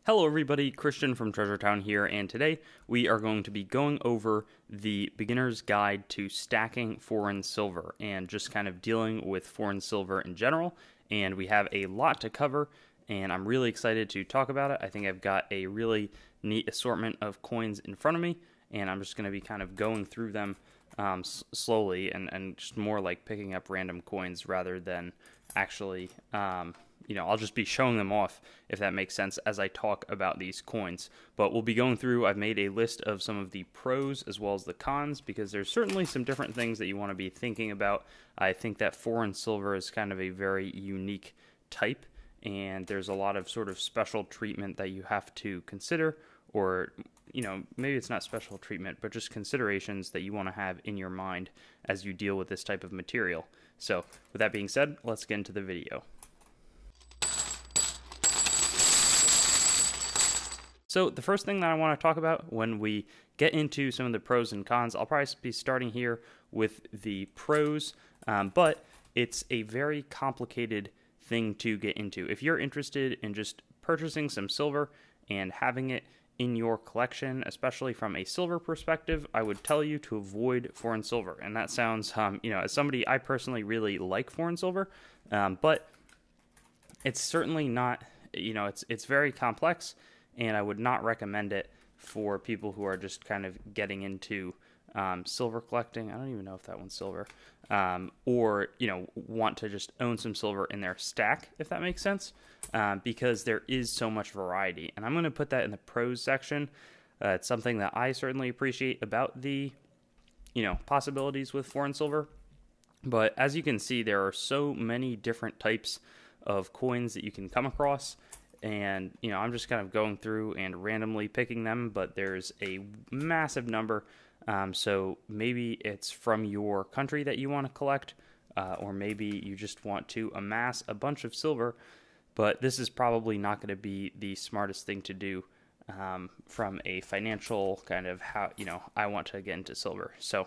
Hello everybody, Christian from Treasure Town here, and today we are going to be going over the beginner's guide to stacking foreign silver and just kind of dealing with foreign silver in general. And we have a lot to cover, and I'm really excited to talk about it. I think I've got a really neat assortment of coins in front of me, and I'm just going to be kind of going through them slowly and just more like picking up random coins rather than actually I'll just be showing them off, if that makes sense, as I talk about these coins. But we'll be going through, I've made a list of some of the pros as well as the cons, because there's certainly some different things that you want to be thinking about. I think that foreign silver is kind of a very unique type, and there's a lot of sort of special treatment that you have to consider, or maybe it's not special treatment, but just considerations that you want to have in your mind as you deal with this type of material. So with that being said, let's get into the video. So the first thing that I want to talk about when we get into some of the pros and cons, I'll probably be starting here with the pros, but it's a very complicated thing to get into. If you're interested in just purchasing some silver and having it in your collection, especially from a silver perspective, I would tell you to avoid foreign silver. And that sounds, as somebody, I personally really like foreign silver, but it's certainly not, it's very complex. And I would not recommend it for people who are just kind of getting into silver collecting. I don't even know if that one's silver. Or, want to just own some silver in their stack, if that makes sense, because there is so much variety. And I'm going to put that in the pros section. It's something that I certainly appreciate about the, possibilities with foreign silver. But as you can see, there are so many different types of coins that you can come across. And, I'm just kind of going through and randomly picking them, but there's a massive number. So maybe it's from your country that you want to collect, or maybe you just want to amass a bunch of silver, but this is probably not going to be the smartest thing to do from a financial kind of how, I want to get into silver. So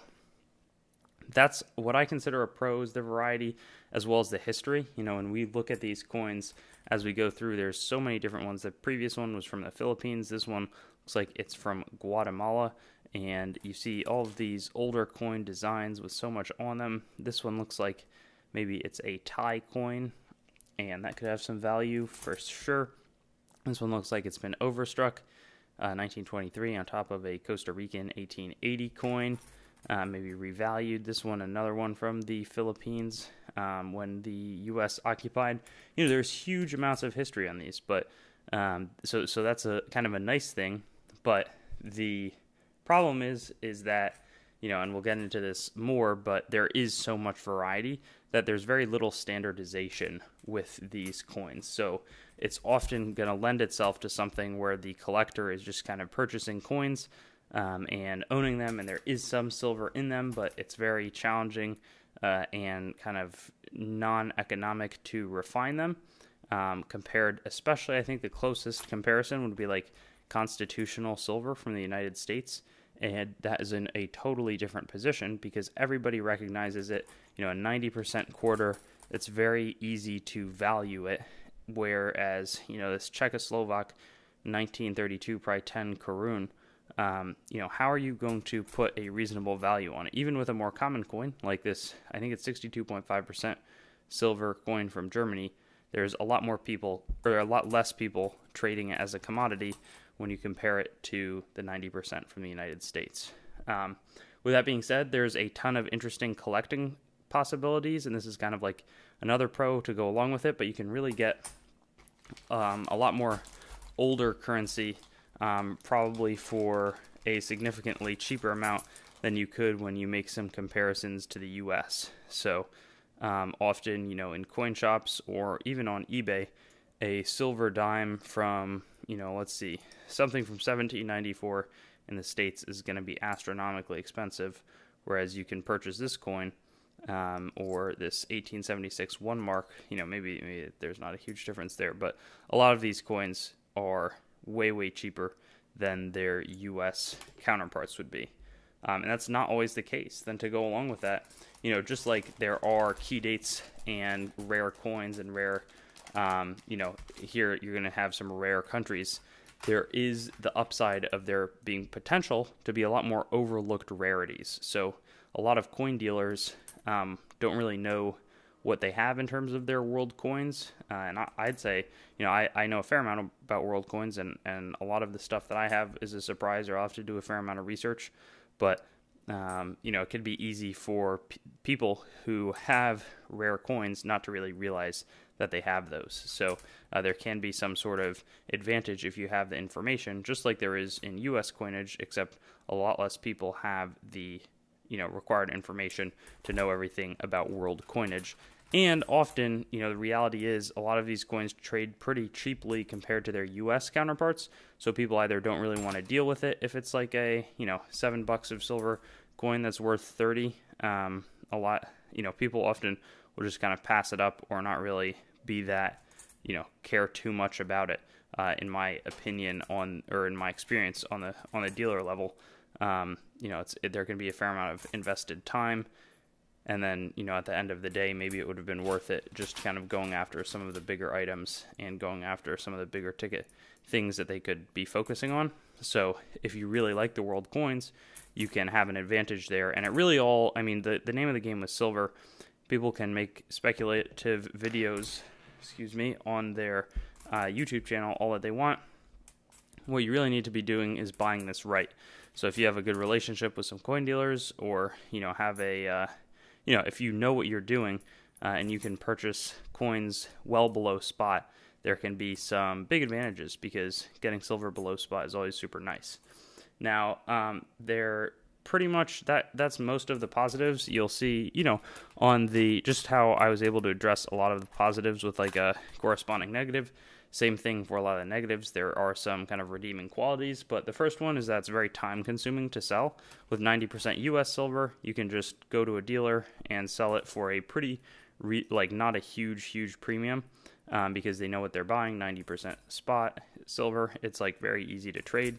that's what I consider a pro, is the variety as well as the history. When we look at these coins as we go through, there's so many different ones. The previous one was from the Philippines. This one looks like it's from Guatemala, and you see all of these older coin designs with so much on them. This one looks like maybe it's a Thai coin, and that could have some value for sure. This one looks like it's been overstruck, 1923, on top of a Costa Rican 1880 coin. Maybe revalued. This one, another one from the Philippines, when the U.S. occupied. There's huge amounts of history on these, but so that's a kind of a nice thing. But the problem is that, and we'll get into this more, but there is so much variety that there's very little standardization with these coins. So it's often going to lend itself to something where the collector is just kind of purchasing coins and owning them, and there is some silver in them, but it's very challenging and kind of non-economic to refine them. Compared, especially, I think the closest comparison would be like constitutional silver from the United States, and that is in a totally different position because everybody recognizes it. A 90% quarter, it's very easy to value it, whereas this Czechoslovak 1932 probably 10 korun. How are you going to put a reasonable value on it? Even with a more common coin like this, I think it's 62.5% silver coin from Germany, there's a lot more people, or a lot less people trading it as a commodity when you compare it to the 90% from the United States. With that being said, there's a ton of interesting collecting possibilities, and this is kind of like another pro to go along with it, but you can really get a lot more older currency probably for a significantly cheaper amount than you could when you make some comparisons to the US. So often, in coin shops or even on eBay, a silver dime from, let's see, something from 1794 in the States is going to be astronomically expensive, whereas you can purchase this coin or this 1876 one mark, maybe there's not a huge difference there, but a lot of these coins are way cheaper than their U.S. counterparts would be. And that's not always the case. Then to go along with that, just like there are key dates and rare coins and rare, here you're going to have some rare countries. there is the upside of there being potential to be a lot more overlooked rarities. So a lot of coin dealers don't really know what they have in terms of their world coins. And I'd say, I know a fair amount about world coins, and a lot of the stuff that I have is a surprise, or I'll have to do a fair amount of research. But, it could be easy for people who have rare coins not to really realize that they have those. So there can be some sort of advantage if you have the information, just like there is in U.S. coinage, except a lot less people have the required information to know everything about world coinage. And often, the reality is a lot of these coins trade pretty cheaply compared to their U.S. counterparts. So people either don't really want to deal with it if it's like a, $7 of silver coin that's worth 30. A lot, people often will just kind of pass it up or not really be that, care too much about it. In my opinion or in my experience on the dealer level, there can be a fair amount of invested time. And then, at the end of the day, maybe it would have been worth it just kind of going after some of the bigger items and going after some of the bigger ticket things that they could be focusing on. So if you really like the world coins, you can have an advantage there. And it really the name of the game was silver. People can make speculative videos, on their YouTube channel all that they want. What you really need to be doing is buying this right. So if you have a good relationship with some coin dealers, or, have a... if you know what you're doing and you can purchase coins well below spot, there can be some big advantages, because getting silver below spot is always super nice. Now, they're pretty much that's most of the positives. You'll see, on the just how I was able to address a lot of the positives with like a corresponding negative. Same thing for a lot of the negatives. There are some kind of redeeming qualities, but the first one is that it's very time consuming to sell. With 90% US silver, you can just go to a dealer and sell it for a pretty, not a huge premium, because they know what they're buying. 90% spot silver, it's like very easy to trade.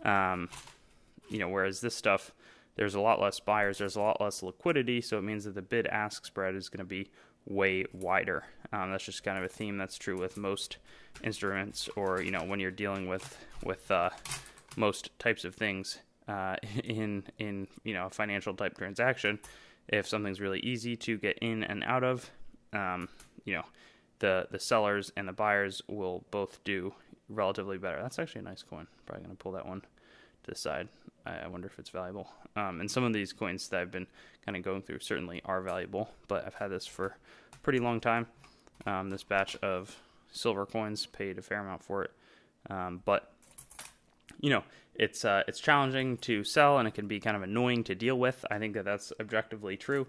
Whereas this stuff, there's a lot less buyers, there's a lot less liquidity, so it means that the bid-ask spread is going to be way wider. That's just kind of a theme that's true with most instruments, or when you're dealing with most types of things in a financial type transaction. If something's really easy to get in and out of, the sellers and the buyers will both do relatively better. That's actually a nice coin. Probably going to pull that one to the side. I wonder if it's valuable. And some of these coins that I've been kind of going through certainly are valuable, but I've had this for a pretty long time. This batch of silver coins, paid a fair amount for it. But it's challenging to sell, and it can be kind of annoying to deal with. I think that that's objectively true.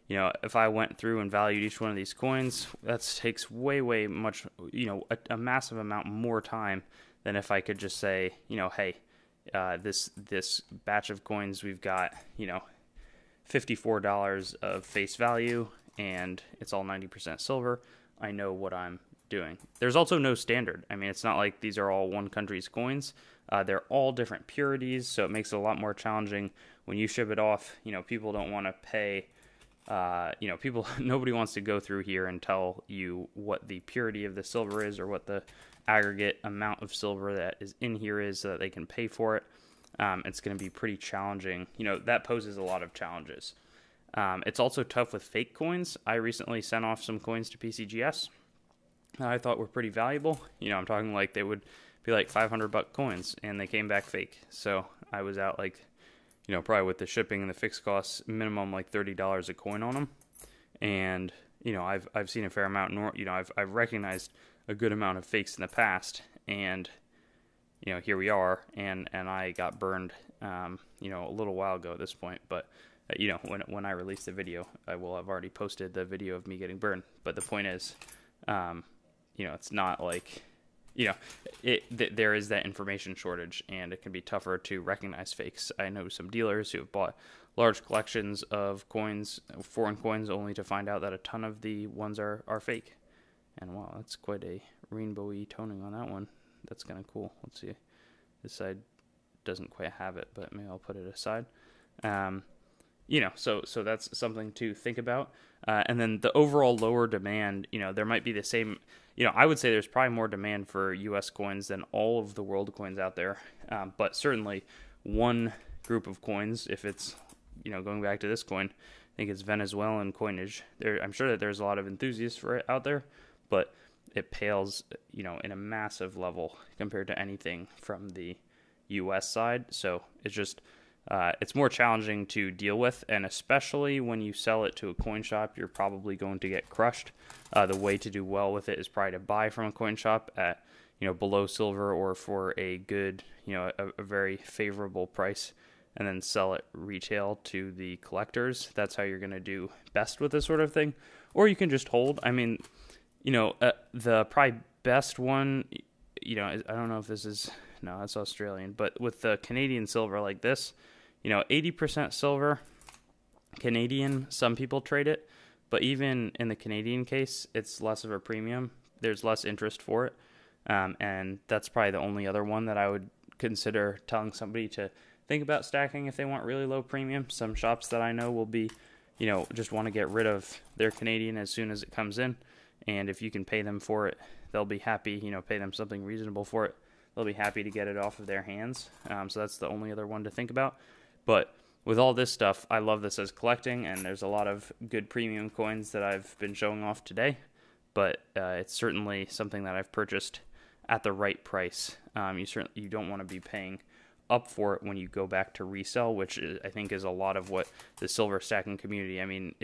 If I went through and valued each one of these coins, that takes way much, a massive amount more time than if I could just say, hey, this batch of coins, we've got, $54 of face value, and it's all 90% silver. I know what I'm doing. There's also no standard. I mean, it's not like these are all one country's coins. They're all different purities, so it makes it a lot more challenging when you ship it off. People don't want to pay. Nobody wants to go through here and tell you what the purity of the silver is, or what the aggregate amount of silver that is in here is, so that they can pay for it. It's going to be pretty challenging. That poses a lot of challenges. It's also tough with fake coins. I recently sent off some coins to PCGS that I thought were pretty valuable. I'm talking like they would be like $500 coins, and they came back fake. So I was out like, probably with the shipping and the fixed costs, minimum like $30 a coin on them. And I've seen a fair amount. I've recognized a good amount of fakes in the past, and here we are. And I got burned, a little while ago at this point. But when I release the video, I will have already posted the video of me getting burned. But the point is, it's not like, there is that information shortage, and it can be tougher to recognize fakes. I know some dealers who have bought large collections of coins, foreign coins, only to find out that a ton of the ones are fake. And wow, that's quite a rainbowy toning on that one. That's kind of cool. Let's see. This side doesn't quite have it, but maybe I'll put it aside. So that's something to think about. And then the overall lower demand, there might be the same, I would say there's probably more demand for U.S. coins than all of the world coins out there. But certainly one group of coins, if it's, going back to this coin, I think it's Venezuelan coinage. I'm sure that there's a lot of enthusiasts for it out there, but it pales, in a massive level compared to anything from the U.S. side. So it's just, it's more challenging to deal with, and especially when you sell it to a coin shop, you're probably going to get crushed. The way to do well with it is probably to buy from a coin shop at, below silver or for a good, a very favorable price, and then sell it retail to the collectors. That's how you're going to do best with this sort of thing. Or you can just hold. I mean, the probably best one, I don't know if this is, no, that's Australian, but with the Canadian silver like this, 80% silver, Canadian, some people trade it, but even in the Canadian case, it's less of a premium. There's less interest for it, and that's probably the only other one that I would consider telling somebody to think about stacking if they want really low premium. Some shops that I know will be, just want to get rid of their Canadian as soon as it comes in, and if you can pay them for it, they'll be happy, pay them something reasonable for it. They'll be happy to get it off of their hands, so that's the only other one to think about. But with all this stuff, I love this as collecting, and there's a lot of good premium coins that I've been showing off today, but it's certainly something that I've purchased at the right price. You don't want to be paying up for it when you go back to resell, which I think is a lot of what the silver stacking community, I mean,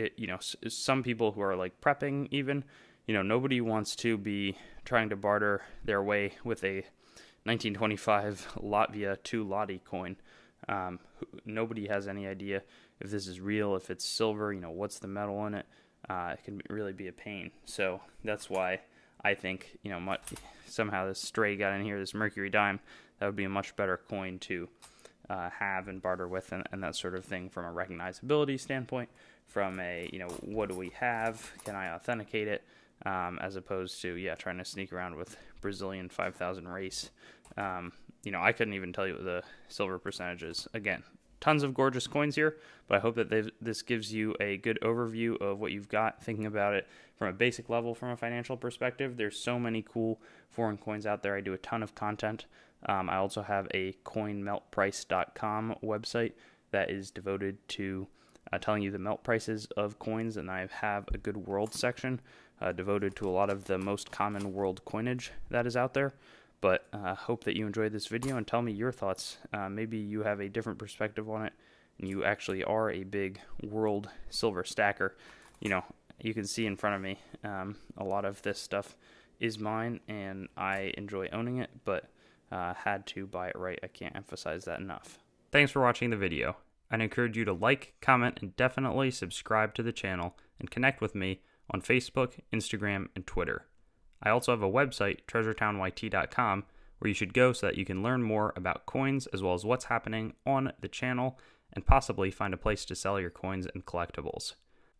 some people who are like prepping even, nobody wants to be trying to barter their way with a 1925 Latvia 2 Lati coin. Nobody has any idea if this is real, if it's silver, what's the metal in it. It can really be a pain. So that's why I think, somehow this stray got in here, this Mercury dime, that would be a much better coin to have and barter with, and that sort of thing from a recognizability standpoint, from a, what do we have? Can I authenticate it? As opposed to, trying to sneak around with Brazilian 5,000 race. I couldn't even tell you what the silver percentage is. Again, tons of gorgeous coins here, but I hope that this gives you a good overview of what you've got, thinking about it from a basic level from a financial perspective. There's so many cool foreign coins out there. I do a ton of content. I also have a coinmeltprice.com website that is devoted to telling you the melt prices of coins, and I have a good world section devoted to a lot of the most common world coinage that is out there. But hope that you enjoyed this video and tell me your thoughts. Maybe you have a different perspective on it, and you actually are a big world silver stacker. You can see in front of me, a lot of this stuff is mine, and I enjoy owning it, but had to buy it right. I can't emphasize that enough. Thanks for watching the video. I'd encourage you to like, comment, and definitely subscribe to the channel and connect with me on Facebook, Instagram, and Twitter. I also have a website, treasuretownYT.com, where you should go so that you can learn more about coins as well as what's happening on the channel and possibly find a place to sell your coins and collectibles.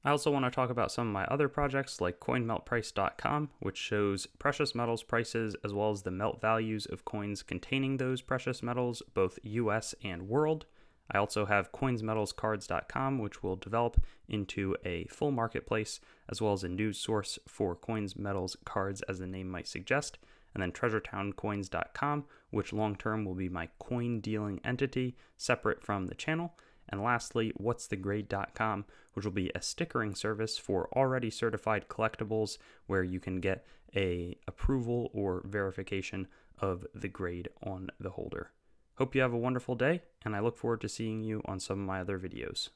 I also want to talk about some of my other projects like coinmeltprice.com, which shows precious metals prices as well as the melt values of coins containing those precious metals, both US and world. I also have coinsmetalscards.com, which will develop into a full marketplace, as well as a news source for coins, metals, cards, as the name might suggest. And then treasuretowncoins.com, which long-term will be my coin dealing entity, separate from the channel. And lastly, whatsthegrade.com, which will be a stickering service for already certified collectibles, where you can get a approval or verification of the grade on the holder. Hope you have a wonderful day, and I look forward to seeing you on some of my other videos.